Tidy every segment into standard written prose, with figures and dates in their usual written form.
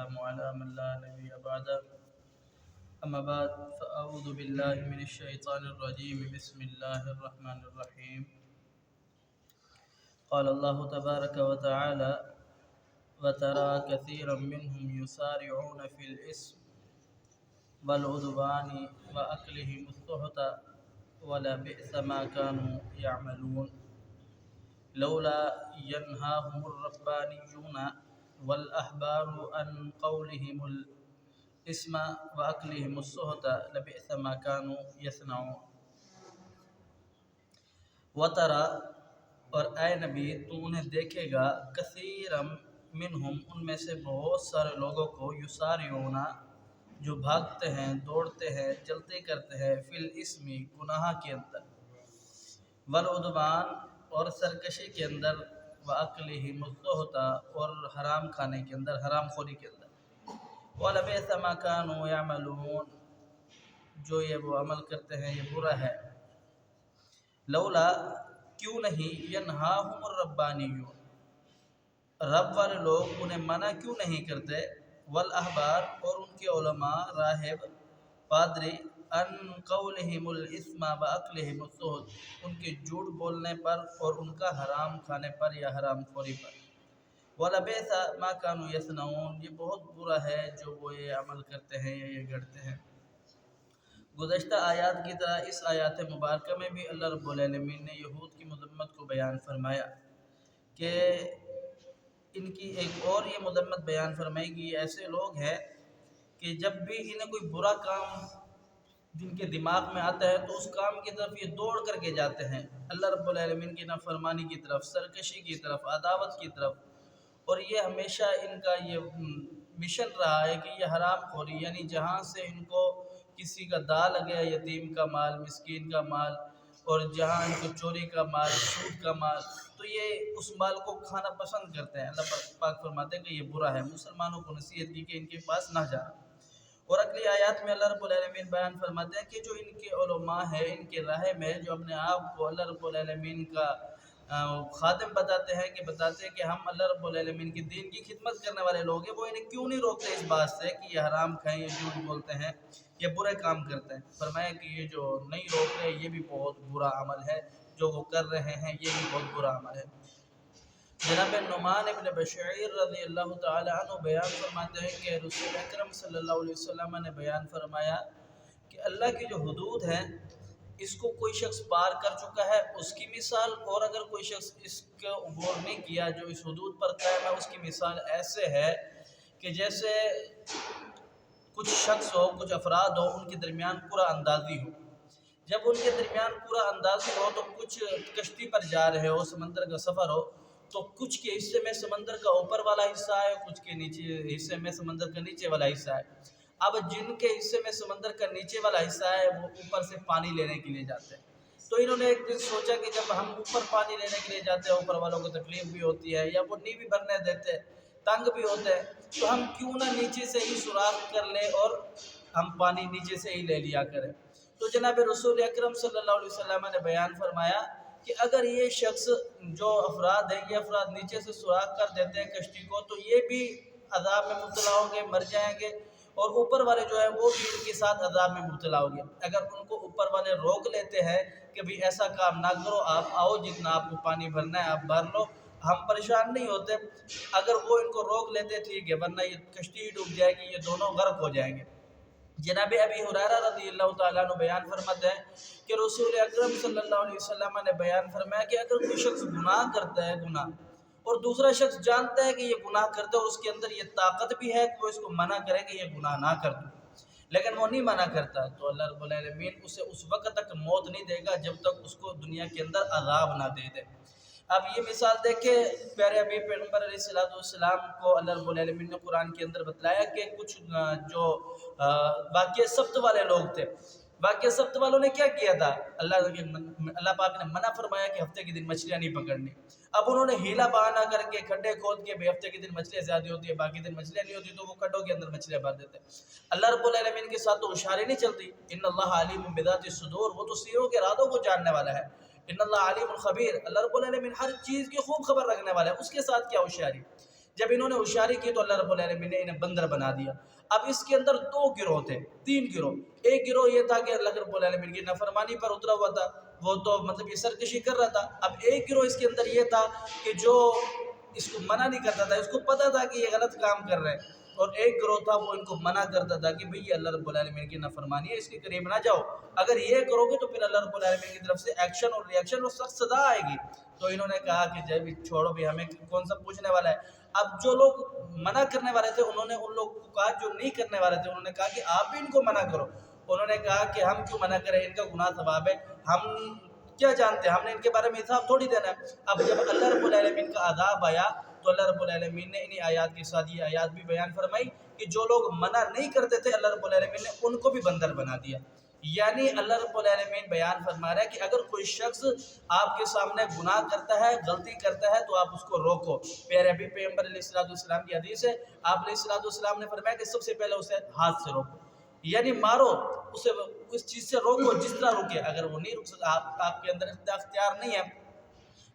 والسلام على من لا نبي بعده أما بعد فأعوذ بالله من الشيطان الرجيم بسم الله الرحمن الرحيم قال الله تبارك وتعالى وترى كثيرا منهم يسارعون في الإثم والعدوان وأكلهم السحت ولبئس ما كانوا يعملون لولا ينهاهم الربانيون والأحبار عن قولهم الإثم وأكلهم السحت لبئس ما كانوا يصنعون وترى اور اے نبی تو انہیں دیکھے گا کثیرا منہم ان میں سے بہت سارے لوگوں کو یسارعون جو بھاگتے ہیں دوڑتے ہیں جلدی کرتے ہیں فی الاسم گناہ کے اندر والعدوان اور سرکشی کے اندر واکلہم السحت اور حرام کھانے کے اندر حرام خوری کے اندر ولبئس ما كانوا يعملون جو یہ وہ عمل کرتے ہیں یہ برا ہے لولا کیوں نہیں ینہاہم الربانیون رب والے لوگ انہیں منع کیوں نہیں کرتے والاحبار اور ان کے علماء راہب پادری ان قولہم الاسم واکلہم السحت ان کے جھوٹ بولنے پر اور ان کا حرام کھانے پر یا حرام خوری پر وَلَبِئْسَ مَا كَانُوا يَصْنَعُونَ یہ بہت برا ہے جو وہ یہ عمل کرتے ہیں یا یہ گھڑتے ہیں۔ گزشتہ آیات کی طرح اس آیات مبارکہ میں بھی اللہ رب العالمین نے یہود کی مذمت کو بیان فرمایا کہ ان کی ایک اور یہ مذمت بیان فرمائی کہ یہ ایسے لوگ ہیں کہ جب بھی انہیں کوئی برا کام جن کے دماغ میں آتا ہے تو اس کام کی طرف یہ دوڑ کر کے جاتے ہیں، اللہ رب العالمین کی نافرمانی کی طرف، سرکشی کی طرف، عداوت کی طرف، اور یہ ہمیشہ ان کا یہ مشن رہا ہے کہ یہ حرام خوری یعنی جہاں سے ان کو کسی کا دال لگے یتیم کا مال، مسکین کا مال، اور جہاں ان کو چوری کا مال، سود کا مال، تو یہ اس مال کو کھانا پسند کرتے ہیں۔ اللہ پاک فرماتے ہیں کہ یہ برا ہے، مسلمانوں کو نصیحت کی کہ ان کے پاس نہ جانا۔ اور اگلی آیات میں اللہ رب العالمین بیان فرماتے ہیں کہ جو ان کے علماء ہیں، ان کے راہب ہیں، جو اپنے آپ کو اللہ رب العالمین کا خادم بتاتے ہیں کہ ہم اللہ رب العالمین کی دین کی خدمت کرنے والے لوگ ہیں، وہ انہیں کیوں نہیں روکتے اس بات سے کہ یہ حرام کھائیں، یہ جھوٹ بولتے ہیں، یہ برے کام کرتے ہیں۔ فرمایا کہ یہ جو نہیں روک رہے یہ بھی بہت برا عمل ہے، جو وہ کر رہے ہیں یہ بھی بہت برا عمل ہے۔ جناب نعمان ابن بشیر رضی اللہ تعالی عنہ بیان فرماتے ہیں کہ رسول اکرم صلی اللہ علیہ وسلم نے بیان فرمایا کہ اللہ کی جو حدود ہیں اس کو کوئی شخص پار کر چکا ہے اس کی مثال، اور اگر کوئی شخص اس کا عبور نہیں کیا جو اس حدود پر قائم ہے اس کی مثال ایسے ہے کہ جیسے کچھ شخص ہو، کچھ افراد ہو، ان کے درمیان پورا اندازی ہو۔ جب ان کے درمیان پورا اندازی ہو تو کچھ کشتی پر جا رہے ہو، سمندر کا سفر ہو، تو کچھ کے حصے میں سمندر کا اوپر والا حصہ ہے، کچھ کے نیچے حصے میں سمندر کا نیچے والا حصہ ہے۔ اب جن کے حصے میں سمندر کا نیچے والا حصہ ہے وہ اوپر سے پانی لینے کے لیے جاتے ہیں، تو انہوں نے ایک دن سوچا کہ جب ہم اوپر پانی لینے کے لیے جاتے ہیں، اوپر والوں کو تکلیف بھی ہوتی ہے یا وہ نہیں بھی بھرنے دیتے، تنگ بھی ہوتے ہیں، تو ہم کیوں نہ نیچے سے ہی سوراخ کر لیں اور ہم پانی نیچے سے ہی لے لیا کریں۔ تو جناب رسول اکرم صلی اللہ علیہ وسلم نے بیان فرمایا کہ اگر یہ شخص جو افراد ہیں یہ افراد نیچے سے سوراخ کر دیتے ہیں کشتی کو تو یہ بھی عذاب میں مبتلا ہوں گے، مر جائیں گے، اور اوپر والے جو ہے وہ بھی ان کے ساتھ عذاب میں مبتلا ہوں گے۔ اگر ان کو اوپر والے روک لیتے ہیں کہ بھی ایسا کام نہ کرو، آپ آؤ، جتنا آپ کو پانی بھرنا ہے آپ بھر لو، ہم پریشان نہیں ہوتے، اگر وہ ان کو روک لیتے ٹھیک ہے، ورنہ یہ کشتی ہی ڈوب جائے گی، یہ دونوں غرق ہو جائیں گے۔ جناب ابی ہریرہ رضی اللہ تعالیٰ عنہ بیان فرماتے ہیں کہ رسول اکرم صلی اللہ علیہ وسلم نے بیان فرمایا کہ اگر کوئی شخص گناہ کرتا ہے اور دوسرا شخص جانتا ہے کہ یہ گناہ کرتا ہے اور اس کے اندر یہ طاقت بھی ہے کہ وہ اس کو منع کرے کہ یہ گناہ نہ کر دو، لیکن وہ نہیں منع کرتا، تو اللہ رب العالمین اسے اس وقت تک موت نہیں دے گا جب تک اس کو دنیا کے اندر عذاب نہ دے دے۔ اب یہ مثال دیکھیں، پیارے حبیب پیغمبر علیہ السلام کو اللہ رب العالمین نے قرآن کے اندر بتلایا کہ کچھ جو واقعہ سبت والے لوگ تھے، واقعہ سبت والوں نے کیا کیا تھا، اللہ پاک نے منع فرمایا کہ ہفتے کے دن مچھلیاں نہیں پکڑنی۔ اب انہوں نے ہیلا بہانہ کر کے کھڈے کھود کے ہفتے کے دن مچھلیاں زیادہ ہوتی ہے، باقی دن مچھلیاں نہیں ہوتی، تو وہ کھڈوں کے اندر مچھلیاں بھر دیتے۔ اللہ رب العالمین کے ساتھ تو اشارے نہیں چلتی، ان اللہ علیم بذات الصدور، وہ تو سینوں کے رازوں کو جاننے والا ہے، ان اللہ علیم خبیر، اللہ رب العالمین ہر چیز کی خوب خبر رکھنے والا ہے، اس کے ساتھ کیا ہوشیاری۔ جب انہوں نے ہوشیاری کی تو اللہ رب العالمین نے انہیں بندر بنا دیا۔ اب اس کے اندر دو گروہ تھے، تین گروہ۔ ایک گروہ یہ تھا کہ اللہ رب العالمین کی نافرمانی پر اترا ہوا تھا، وہ تو مطلب یہ سرکشی کر رہا تھا۔ اب ایک گروہ اس کے اندر یہ تھا کہ جو اس کو منع نہیں کرتا تھا، اس کو پتہ تھا کہ یہ غلط کام کر رہے ہیں، اور ایک گروہ تھا وہ ان کو منع کرتا تھا کہ بھئی یہ اللہ رب العالمین کی نافرمانی ہے، اس کے قریب نہ جاؤ، اگر یہ کرو گے تو پھر اللہ رب العالمین کی طرف سے ایکشن اور ریئیکشن اور سخت سزا آئے گی۔ تو انہوں نے کہا کہ جب چھوڑو بھی، ہمیں کون سا پوچھنے والا ہے۔ اب جو لوگ منع کرنے والے تھے انہوں نے ان لوگوں کو کہا، جو نہیں کرنے والے تھے انہوں نے کہا کہ آپ بھی ان کو منع کرو۔ انہوں نے کہا کہ ہم کیوں منع کریں، ان کا گناہ ثواب ہے، ہم کیا جانتے ہیں، ہم نے ان کے بارے میں حساب تھوڑی دینا ہے۔ اب جب اللہ رب العالمین کا عذاب آیا تو اللہ رب العالمین نے انہی آیات کے ساتھ یہ آیات بھی بیان فرمائی کہ جو لوگ منع نہیں کرتے تھے اللہ رب العالمین نے ان کو بھی بندر بنا دیا۔ یعنی اللہ رب العالمین بیان فرما رہا ہے کہ اگر کوئی شخص آپ کے سامنے گناہ کرتا ہے، غلطی کرتا ہے، تو آپ اس کو روکو۔ پیارے حبیب پیغمبر علیہ السلام کی حدیث ہے، آپ علیہ السلام نے فرمایا کہ سب سے پہلے اسے ہاتھ سے روکو، یعنی مارو اسے، اس چیز سے روکو جس طرح روکے۔ اگر وہ نہیں روک سکتا، آپ کے اندر اختیار نہیں ہے،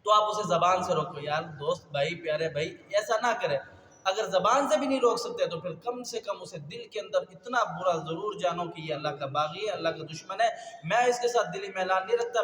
تو آپ اسے زبان سے روکو، یار دوست بھائی پیارے بھائی ایسا نہ کرے۔ اگر زبان سے بھی نہیں روک سکتے تو پھر کم سے کم اسے دل کے اندر اتنا برا ضرور جانو کہ یہ اللہ کا باغی ہے، اللہ کا دشمن ہے، میں اس کے ساتھ دلی میلان نہیں رکھتا۔